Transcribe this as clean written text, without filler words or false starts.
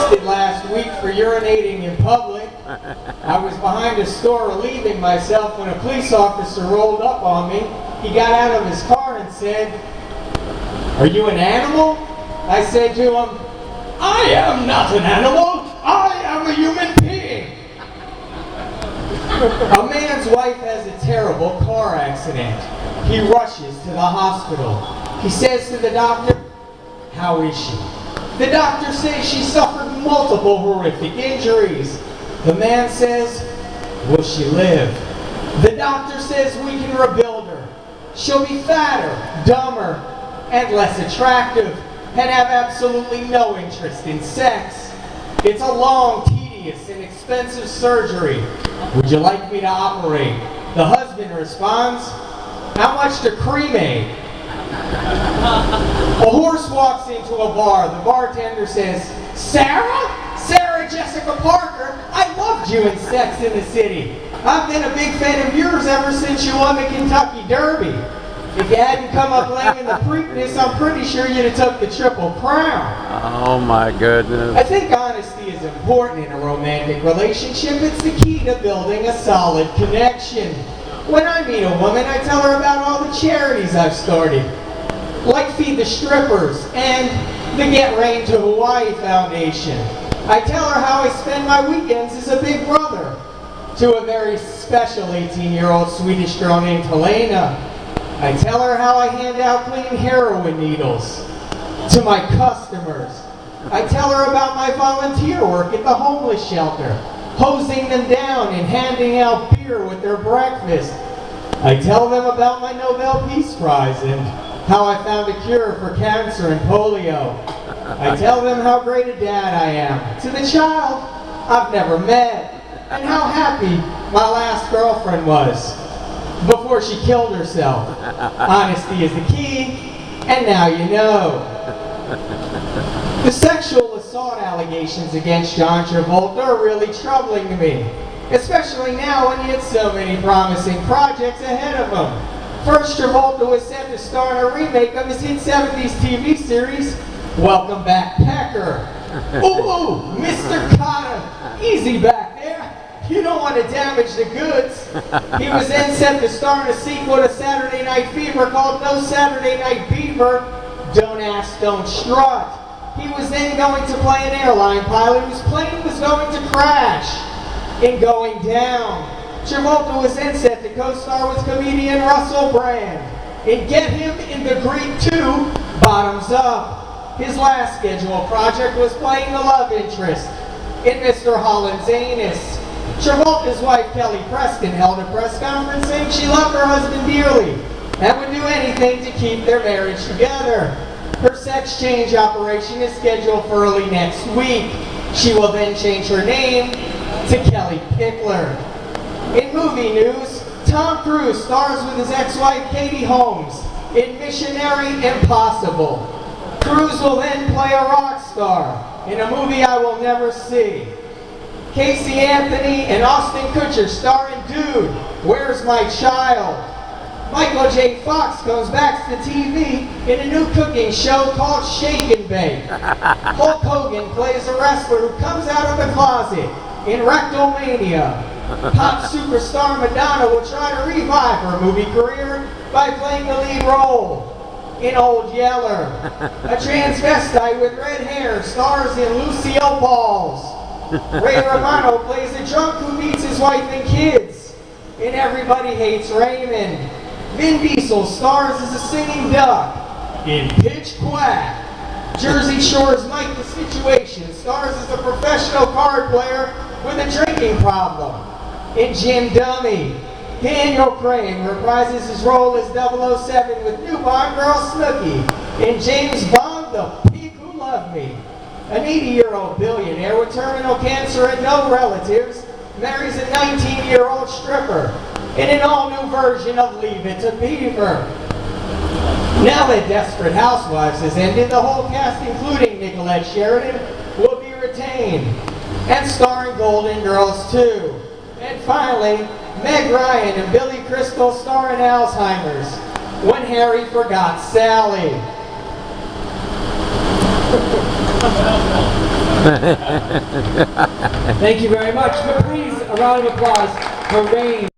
arrested last week for urinating in public. I was behind a store relieving myself when a police officer rolled up on me. He got out of his car and said, "Are you an animal?" I said to him, "I am not an animal. I am a human being." A man's wife has a terrible car accident. He rushes to the hospital. He says to the doctor, "How is she?" The doctor says she suffered multiple horrific injuries. The man says, "Will she live?" The doctor says we can rebuild her. She'll be fatter, dumber, and less attractive, and have absolutely no interest in sex. It's a long, tedious, and expensive surgery. Would you like me to operate? The husband responds, "How much to cremate?" A horse walks into a bar. The bartender says, "Sarah? Sarah Jessica Parker, I loved you in Sex in the City. I've been a big fan of yours ever since you won the Kentucky Derby. If you hadn't come up lame in the Preakness, I'm pretty sure you'd have took the Triple Crown." Oh my goodness. I think honesty is important in a romantic relationship. It's the key to building a solid connection. When I meet a woman, I tell her about all the charities I've started, like Feed the Strippers and the Get Rain to Hawaii Foundation. I tell her how I spend my weekends as a big brother to a very special 18-year-old Swedish girl named Helena. I tell her how I hand out clean heroin needles to my customers. I tell her about my volunteer work at the homeless shelter, hosing them down and handing out beer with their breakfast. I tell them about my Nobel Peace Prize and how I found a cure for cancer and polio. I tell them how great a dad I am to the child I've never met, and how happy my last girlfriend was before she killed herself. Honesty is the key, and now you know. The sexual assault allegations against John Travolta are really troubling to me, especially now when he had so many promising projects ahead of him. First, Travolta was set to star in a remake of his hit 70s TV series, Welcome Back, Pecker. Ooh, Mr. Cotta, easy back there. You don't want to damage the goods. He was then set to star in a sequel to Saturday Night Fever called No Saturday Night Beaver, Don't Ask, Don't Strut. He was then going to play an airline pilot whose plane was going to crash in Going Down. Travolta was then set to co-star with comedian Russell Brand in Get Him in the Greek 2, Bottoms Up. His last scheduled project was playing the love interest in Mr. Holland's Anus. Travolta's wife, Kelly Preston, held a press conference saying she loved her husband dearly and would do anything to keep their marriage together. Her sex change operation is scheduled for early next week. She will then change her name to Kelly Pickler. In movie news, Tom Cruise stars with his ex-wife Katie Holmes in Missionary Impossible. Cruise will then play a rock star in a movie I will never see. Casey Anthony and Austin Kutcher star in Dude, Where's My Child? Michael J. Fox comes back to TV in a new cooking show called Shake and Bake. Hulk Hogan plays a wrestler who comes out of the closet in Rectalmania. Pop superstar Madonna will try to revive her movie career by playing the lead role in Old Yeller. A transvestite with red hair stars in Lucille Balls. Ray Romano plays a drunk who beats his wife and kids in Everybody Hates Raymond. Vin Diesel stars as a singing duck in Pitch Quack. Jersey Shore's Mike the Situation stars as a professional card player with a drinking problem in Jim Dummy. Daniel Craig reprises his role as 007 with new Bond girl Snooki in James Bond, The Pig Who Loved Me. An 80-year-old billionaire with terminal cancer and no relatives marries a 19-year-old stripper in an all-new version of Leave It to Beaver. Now that Desperate Housewives has ended, the whole cast, including Nicolette Sheridan, will be retained and star in Golden Girls 2. And finally, Meg Ryan and Billy Crystal star in Alzheimer's, When Harry Forgot Sally. Thank you very much. But please, a round of applause for Rain.